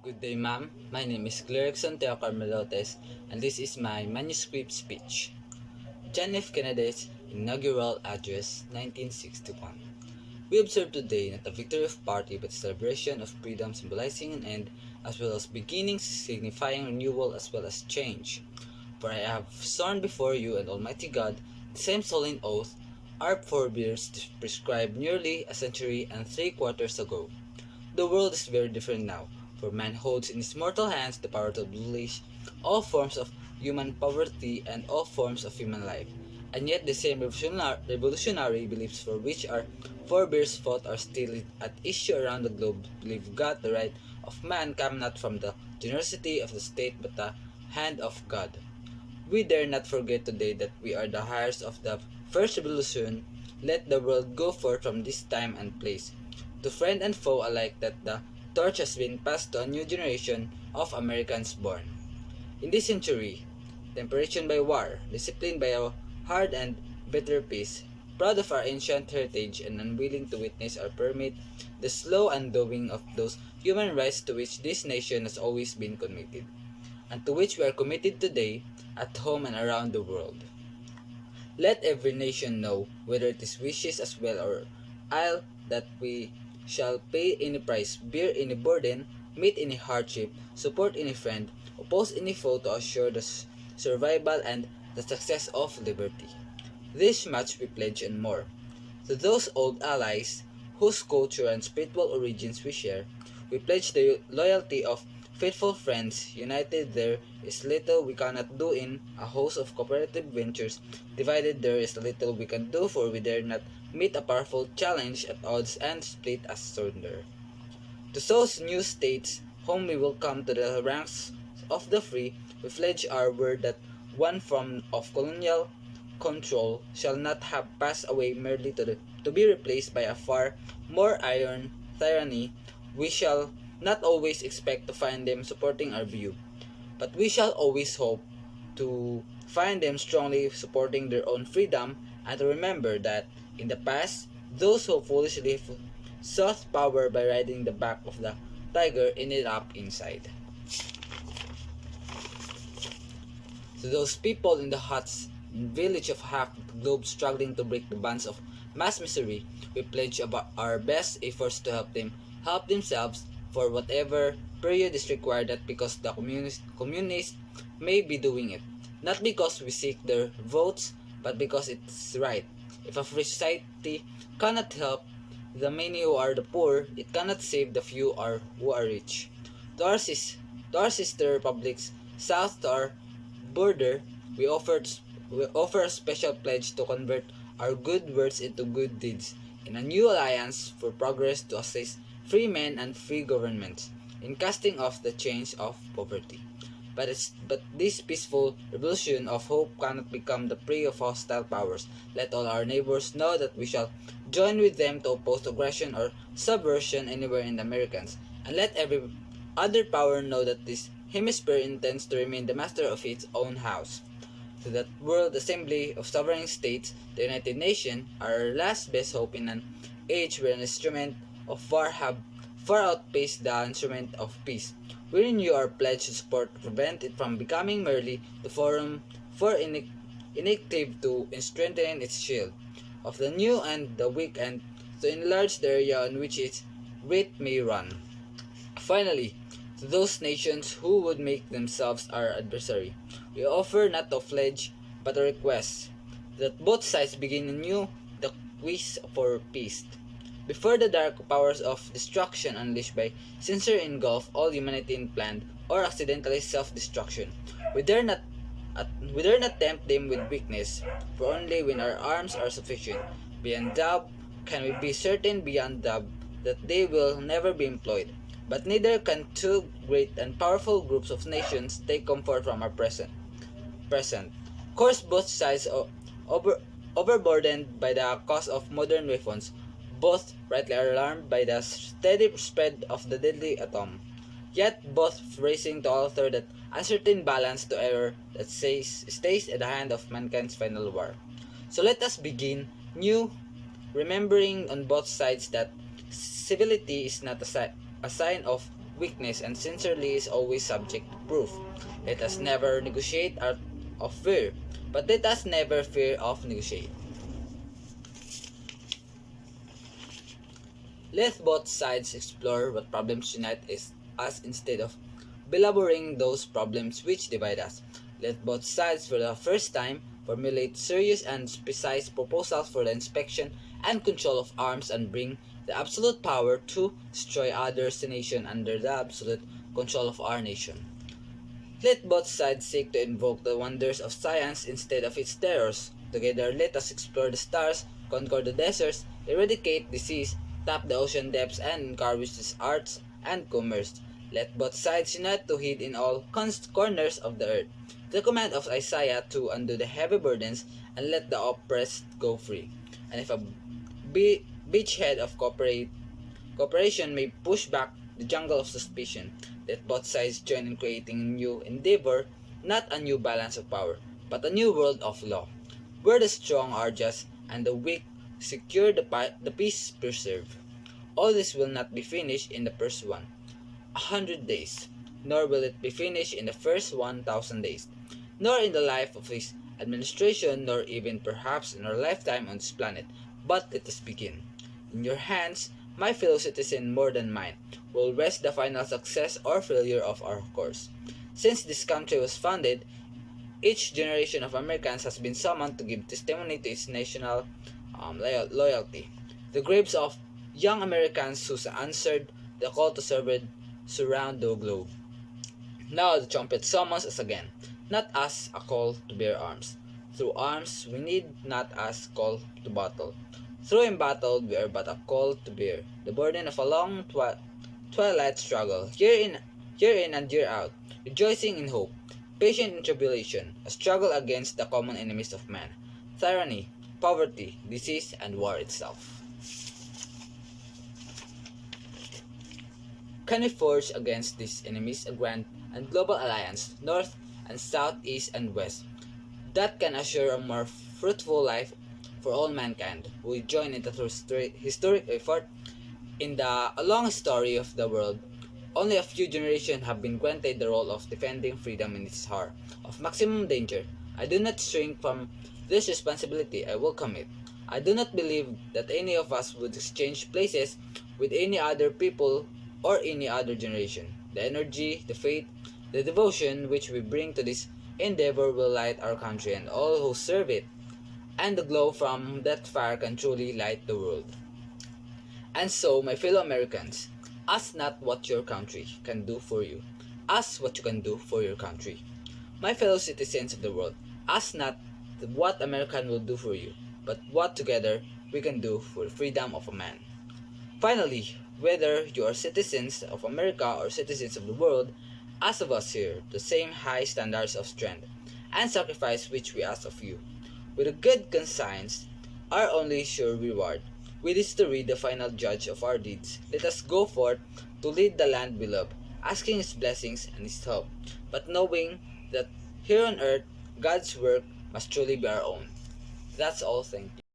Good day, ma'am. My name is Clerickson Teo Carmelotes, and this is my manuscript speech. John F. Kennedy's inaugural address, 1961. We observe today not a victory of party but a celebration of freedom symbolizing an end as well as beginnings signifying renewal as well as change. For I have sworn before you and Almighty God the same solemn oath our forebears prescribed nearly a century and 3/4 ago. The world is very different now, for man holds in his mortal hands the power to abolish all forms of human poverty and all forms of human life. And yet the same revolutionary beliefs for which our forebears fought are still at issue around the globe. Believe God the right of man come not from the generosity of the state but the hand of God. We dare not forget today that we are the heirs of the first revolution. Let the world go forth from this time and place, to friend and foe alike, that the torch has been passed to a new generation of Americans born. In this century, temperation by war, disciplined by a hard and bitter peace, proud of our ancient heritage and unwilling to witness or permit the slow undoing of those human rights to which this nation has always been committed, and to which we are committed today at home and around the world. Let every nation know, whether it is wishes as well or ill, that we shall pay any price, bear any burden, meet any hardship, support any friend, oppose any foe to assure the survival and the success of liberty. This much we pledge and more. To those old allies, whose culture and spiritual origins we share, we pledge the loyalty of faithful friends. United there is little we cannot do in a host of cooperative ventures. Divided there is little we can do, for we dare not meet a powerful challenge at odds and split asunder. To those new states whom we will come to the ranks of the free, we pledge our word that one form of colonial control shall not have passed away merely to be replaced by a far more iron tyranny. We shall not always expect to find them supporting our view, but we shall always hope to find them strongly supporting their own freedom, and to remember that in the past, those who foolishly sought power by riding the back of the tiger ended up inside. To those people in the huts and village of half the globe struggling to break the bonds of mass misery, we pledge our best efforts to help them help themselves for whatever period is required, that because the communists may be doing it, not because we seek their votes, but because it's right. If a free society cannot help the many who are the poor, it cannot save the few who are rich. To our, to our sister republics south to our border, we offer a special pledge to convert our good words into good deeds in a new alliance for progress to assist free men and free governments in casting off the chains of poverty. But this peaceful revolution of hope cannot become the prey of hostile powers. Let all our neighbors know that we shall join with them to oppose aggression or subversion anywhere in the Americans, and let every other power know that this hemisphere intends to remain the master of its own house. To that World Assembly of Sovereign States, the United Nations, are our last best hope in an age where an instrument of war have far outpaced the instrument of peace. We renew our pledge to support to prevent it from becoming merely the forum for inactive, to strengthen its shield of the new and the weak, and to enlarge the area on which its weight may run. Finally, to those nations who would make themselves our adversary, we offer not a pledge but a request that both sides begin anew the quest for peace. Before the dark powers of destruction unleashed by censure engulf all humanity in planned or accidentally self-destruction, we dare not we dare not tempt them with weakness, for only when our arms are sufficient beyond doubt can we be certain beyond doubt that they will never be employed. But neither can two great and powerful groups of nations take comfort from our present. Of course, both sides over, overburdened by the cost of modern weapons, both rightly alarmed by the steady spread of the deadly atom, yet both racing to alter that uncertain balance to error that stays at the hand of mankind's final war. So let us begin new, remembering on both sides that civility is not a sign of weakness, and sincerely is always subject to proof. Let us never negotiate out of fear, but let us never fear of negotiate. Let both sides explore what problems unite us instead of belaboring those problems which divide us. Let both sides, for the first time, formulate serious and precise proposals for the inspection and control of arms and bring the absolute power to destroy others' nation under the absolute control of our nation. Let both sides seek to invoke the wonders of science instead of its terrors. Together, let us explore the stars, conquer the deserts, eradicate disease, tap the ocean depths, and encourage its arts and commerce. Let both sides unite to heed in all corners of the earth the command of Isaiah to undo the heavy burdens and let the oppressed go free. And if a beachhead of cooperation may push back the jungle of suspicion, let both sides join in creating a new endeavor, not a new balance of power, but a new world of law, where the strong are just and the weak secure the peace preserved. All this will not be finished in the first 100 days, nor will it be finished in the first 1,000 days, nor in the life of his administration, nor even perhaps in our lifetime on this planet. But let us begin. In your hands, my fellow citizen more than mine, will rest the final success or failure of our course. Since this country was founded, each generation of Americans has been summoned to give testimony to its national loyalty. The graves of young Americans who answered the call to serve surround the globe. Now the trumpet summons us again, not as a call to bear arms. Through arms we need not as call to battle. Through embattled we are but a call to bear the burden of a long twilight struggle, year in and year out, rejoicing in hope, patient in tribulation, a struggle against the common enemies of man, tyranny, poverty, disease, and war itself. Can we forge against these enemies a grand and global alliance, north and south, east and west, that can assure a more fruitful life for all mankind? We join in the historic effort. In the long story of the world, only a few generations have been granted the role of defending freedom in its hour of maximum danger. I do not shrink from this responsibility. I welcome it. I do not believe that any of us would exchange places with any other people or any other generation. The energy, the faith, the devotion which we bring to this endeavor will light our country and all who serve it, and the glow from that fire can truly light the world. And so, my fellow Americans, ask not what your country can do for you. Ask what you can do for your country. My fellow citizens of the world, ask not what America will do for you, but what together we can do for the freedom of a man. Finally, whether you are citizens of America or citizens of the world, ask of us here the same high standards of strength and sacrifice which we ask of you. With a good conscience, our only sure reward, which is to read the final judge of our deeds. Let us go forth to lead the land we love, asking His blessings and His help, but knowing that here on earth, God's work must truly be our own. That's all. Thank you.